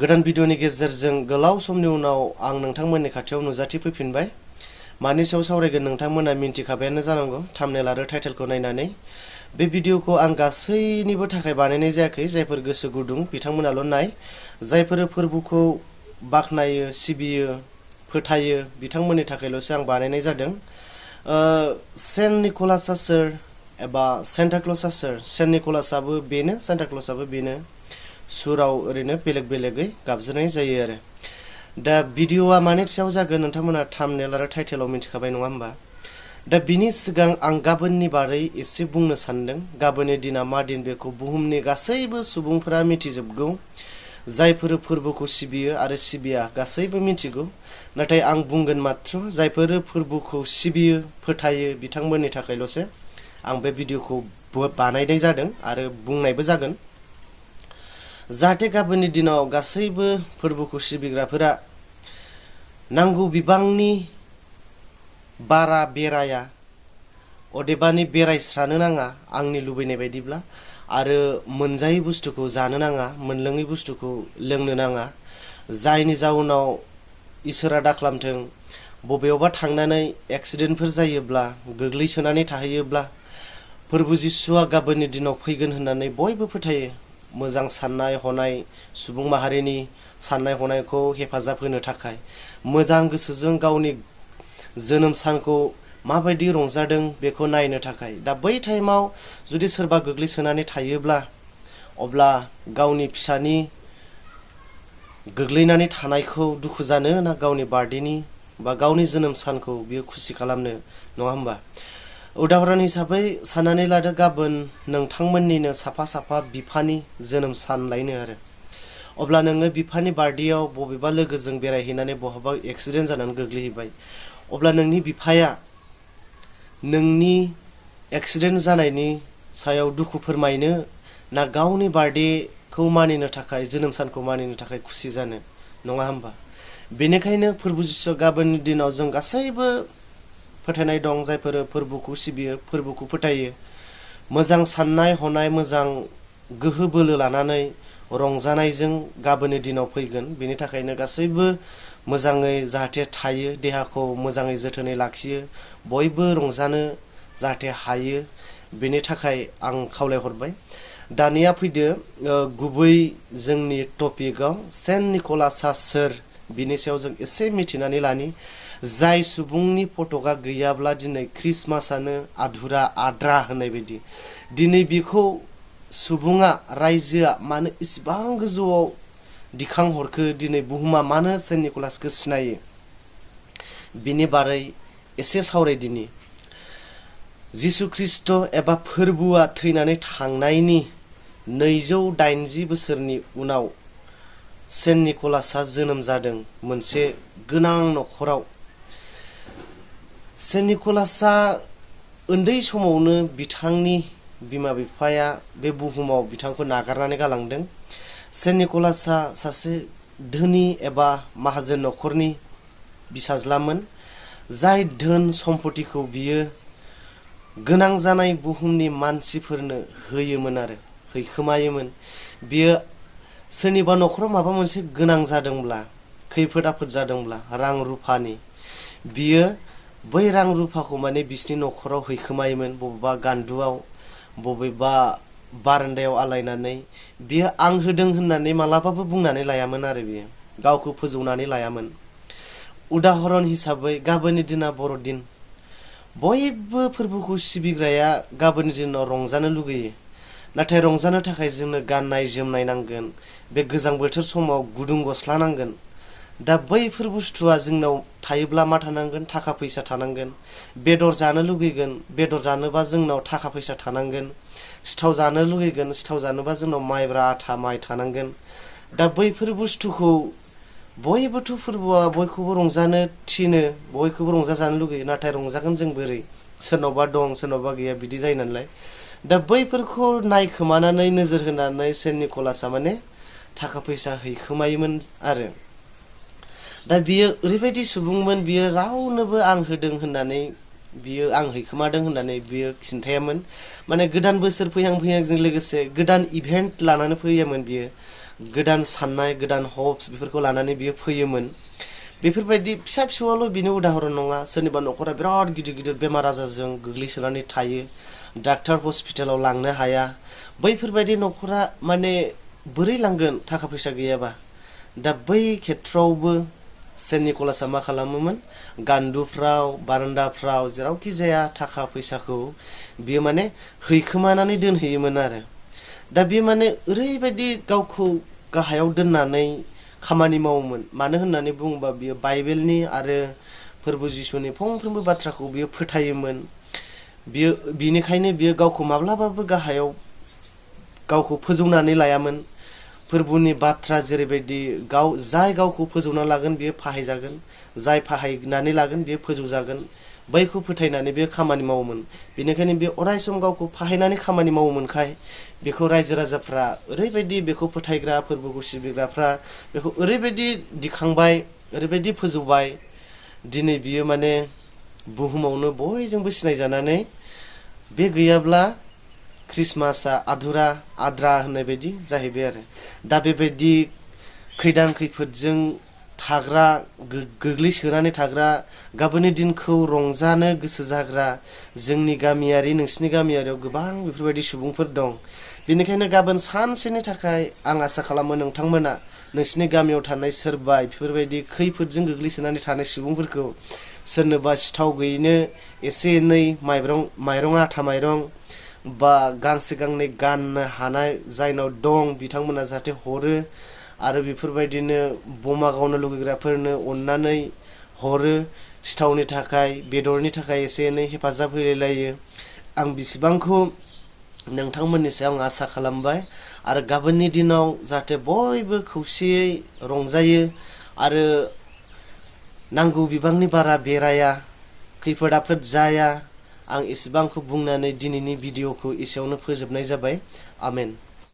गोदान भिडिअनि गेजेरजों गोलाव समनि उनाव आं नोंथांमोननि खाथियाव नुजाथि फैफिनबाय। मानि सायाव सावरायगोन नोंथांमोना मिन्थिखाबायानो जानांगौ थाम्बनेल आरो टाइटेलखौ नायनानै। बे भिडिअखौ आं गासैनिबो थाखाय बानायनाय जायाखै, जायफोर गोसो गुदुं बिथांमोनाल' नाय। जायफोर फोरबोखौ बाख्नायो, सिबियो, फोथायो बिथांमोननि थाखायल'सो आं बानायनाय जादों। सेन्ट निक'लासआ सोर एबा सेन्टा क्ल'सआ सोर? सेन्ट निक'लासआबो बेनो, सेन्टा क्ल'सआबो बेनो। सुराव ओरैनो बेलेग बेलेगै गाबज्रिनाय जायो आरो। दा भिडिअआ मानि सायाव जागोन नोंथांमोना थाम्बनेल आरो टाइटेलाव मिन्थिखाबाय नङा होमबा? दा बिनि सिगां आं गाबोननि बारै एसे बुंनो सानदों। गाबोननि दिना मा दिन बेखौ बुहुमनि गासैबो सुबुंफोरा मिथिजोबगौ। जायफोर फोरबोखौ सिबियो आरो सिबिया गासैबो मिथिगौ। नाथाय आं बुंगोन मात्र जायफोर फोरबोखौ सिबियो, फोथायो बिथांमोननि थाखायल'सो आं बे भिडिअखौ बानायनाय जादों आरो बुंनायबो जागोन। जाहाथे गाबोननि दिनाव गासैबो फोरबोखौ सिबिग्राफोरा नांगौ बिबांनि बारा बेराया, अदेबानि बेरायस्रानो नाङा आंनि लुबैनाय बायदिब्ला, आरो मोनजायै बुस्थुखौ जानो नाङा, मोनलोङै बुस्थुखौ लोंनो नाङा। जायनि जाउनाव इसोरा दाखालामथों बबेयावबा थांनानै एक्सिडेन्टफोर जायोब्ला, गोग्लैसोनानै थाहैयोब्ला फोरबु जिसुआ गाबोननि दिनाव फैगोन होननानै बयबो फोथायो। मोजां साननाय हनाय सुबुं माहारिनि साननाय हनायखौ हेफाजाब होनो थाखाय, मोजां गोसोजों गावनि जोनोम सानखौ माबायदि रंजादों बेखौ नायनो थाखाय। दा बै टाइमाव जुदि सोरबा गोग्लैसोनानै थायोब्ला, अब्ला गावनि फिसानि गोग्लैनानै थानायखौ दुखु जानो ना गावनि बार्थडेनि बा गावनि जोनोम सानखौ बियो खुसि खालामनो, नङा होमबा? उदाहरन हिसाबै साननानै लादो गाबोन नोंथांमोननिनो साफा साफा बिफानि जोनोम सान लायनो आरो। अब्ला नोङो बिफानि बार्थडेआव बबेबा लोगोजों बेरायहैनानै बहाबा एक्सिडेन्ट जानानै गोग्लैहैबाय। अब्ला नोंनि बिफाया नोंनि एक्सिडेन्ट जानायनि सायाव दुखु फोरमायनो ना गावनि बार्थडेखौ मानिनो थाखाय, जोनोम सानखौ मानिनो थाखाय खुसि जानो, नङा होमबा? बेनिखायनो फोरबु जिसुआ गाबोननि दिनाव जों गासैबो फोथायनाय दं। जायफोर फोरबोखौ सिबियो, फोरबोखौ फोथायो, मोजां साननाय हनाय, मोजां गोहो बोलो लानानै रंजानायजों गाबोननि दिनाव फैगोन। बेनि थाखायनो गासैबो मोजाङै जाहाथे थायो, देहाखौ मोजाङै जोथोनै लाखियो, बयबो रंजानो जाहाथे हायो, बेनि थाखाय आं खावलायहरबाय। दानिया फैदो गुबै जोंनि टपिकआव, सेन्ट निक'लासआ सोर बिनि सायाव जों एसे मिथिनानै लानि। जाय सुबुंनि फटकआ गैयाब्ला दिनै ख्रिस्टमासआनो आधुरा आद्रा होननाय बायदि। दिनै बेखौ सुबुङा, रायजोआ मानो इसिबां गोजौआव दिखांहरखो, दिनै बुहुमा मानो सेन्ट निक'लासखौ सिनायो, बिनि बारै एसे सावरायदिनि। जिसु ख्रिस्ट एबा फोरबुआ थैनानै थांनायनि 280 बोसोरनि उनाव सेन्ट निक'लासआ जोनोम जादों मोनसे गोनां न'खराव। सेन्ट निक'लासआ उन्दै समावनो बिथांनि बिमा बिफाया बे बुहुमाव बिथांखौ नागारनानै गालांदों। सेन्ट निक'लासआ सासे धोनि एबा माहाजोन न'खरनि फिसाज्लामोन। जाय धोन सम्पतिखौ बियो गोनां जानाय बुहुमनि मानसिफोरनो होयोमोन आरो हैखोमायोमोन। बियो सोरनिबा न'खराव माबा मोनसे गोनां जादोंब्ला, खैफोद आफोद जादोंब्ला रां रुफानि, बियो बै रां रुफाखौ माने बिसिनि न'खराव हैखोमायोमोन। बबेबा गान्दुआव, बबेबा बारान्दायाव आलायनानै बियो आं होदों होननानै मालाबाबो बुंनानै लायामोन आरो बियो गावखौ फोजौनानै लायामोन। उदाहरन हिसाबै गाबोननि दिना बर'दिन। बयबो फोरबोखौ सिबिग्राया गाबोननि दिनाव रंजानो लुगैयो। नाथाय रंजानो थाखाय जोंनो गाननाय जोमनाय नांगोन। बे गोजां बोथोर समाव गुदुं गस्ला नांगोन। दा बैफोर बुस्थुआ जोंनाव थायोब्ला मा थानांगोन? थाखा फैसा थानांगोन। बेदर जानो लुगैगोन, बेदर जानोबा जोंनाव थाखा फैसा थानांगोन। सिथाव जानो लुगैगोन, सिथाव जानोबा जोंनाव माइब्रा आथा माइ थानांगोन। दा बैफोर बुस्थुखौ बयबोथ' फोरबोआ बयखौबो रंजानो थिनो, बयखौबो रंजाजानो लुगैयो। नाथाय रंजागोन जों बोरै? सोरनावबा दं, सोरनावबा गैया, बिदि जायो नालाय। दा बैफोरखौ नायखोमानानै नोजोर होनानै सेन्ट निक'लासआ माने थाखा फैसा हैखोमायोमोन आरो। दा बियो ओरैबायदि सुबुंमोन, बियो रावनोबो आं होदों होननानै, बियो आं हैखोमादों होननानै बियो खिन्थायामोन। माने गोदान बोसोर फैहां फैहांजों लोगोसे गोदान इभेन्ट लानानै फैयामोन बियो। गोदान साननाय गोदान हप्स बेफोरखौ लानानै बियो फैयोमोन बेफोरबायदि फिसा फिसौआल' बिनि उदाहरन नङा सोरनिबा न'खरा बिराद गिदिर गिदिर बेमार आजारजों गोग्लैसोनानै थायो डाक्टार हस्पिटालाव लांनो हाया बैफोरबायदि न'खरा माने बोरै लांगोन थाखा फैसा गैयाबा दा बै खेथ्रआवबो सेन्ट निकलासआ मा खालामोमोन गान्दुफ्राव बारान्दाफ्राव जेरावखि जाया थाखा फैसाखौ बियो माने हैखोमानानै दोनहैयोमोन आरो दा बियो माने ओरैबायदि गावखौ गाहायाव दोननानै खामानि मावोमोन मानो होननानै बुङोबा बियो बाइबेलनि आरो फोरबो जिसुनि फंफ्रोमबो बाथ्राखौ बियो फोथायोमोन बियो बिनिखायनो बियो गावखौ माब्लाबाबो गाहायाव गावखौ फोजौनानै लायामोन फोरबोनि बाथ्रा जेरैबायदि जाय गावखौ फोजौना लागोन बियो फाहायजागोन जाय फाहायनानै लागोन बियो फोजौजागोन बैखौ फोथायनानै बियो खामानि मावोमोन बेनिखायनो बियो अरायसम गावखौ फाहायनानै खामानि मावोमोनखाय बेखौ रायजो राजाफ्रा ओरैबायदि बेखौ फोथायग्रा फोरबोखौ सिबिग्राफ्रा बेखौ ओरैबायदि दिखांबाय ओरैबायदि फोजौबाय दिनै बियो माने बुहुमावनो बयजोंबो सिनायजानानै बे गैयाब्ला क्रिसमासआ आद्रा होननाय बायदि जाहैबाय आरो दा बेबायदि खैदां खैफोदजों थाग्रा गोग्लैसोनानै थाग्रा गाबोननि दिनखौ रंजानो गोसो जाग्रा जोंनि गामियारि नोंसिनि गामियारियाव गोबां बेफोरबायदि सुबुंफोर दं बेनिखायनो गाबोन सानसेनि थाखाय आं आसा खालामो नोंथांमोना नोंसिनि गामियाव थानाय सोरबा बेफोरबायदि खैफोदजों गोग्लैसोनानै थानाय सुबुंफोरखौ सोरनोबा सिथाव गैयैनो एसे एनै माइरं आथा माइरं बा गांसे गांनै गाननो हानाय जायनाव दं बिथांमोना जाहाथे हरो आरो बेफोरबायदिनो बमा गावनो लुगैग्राफोरनो अननानै हरो सिथावनि थाखाय बेदरनि थाखाय एसे एनै हेफाजाब होलायलायो आं बिसिबांखौ नोंथांमोननि सायाव आं आसा खालामबाय आरो गाबोननि दिनाव जाहाथे बयबो खौसेयै रंजायो आरो नांगौ बिबांनि बारा बेराया खैफोद आफोद जाया आं एसेबांखौ बुंनानै दिनैनि भिडिअखौ एसेयावनो फोजोबनाय जाबाय आमेन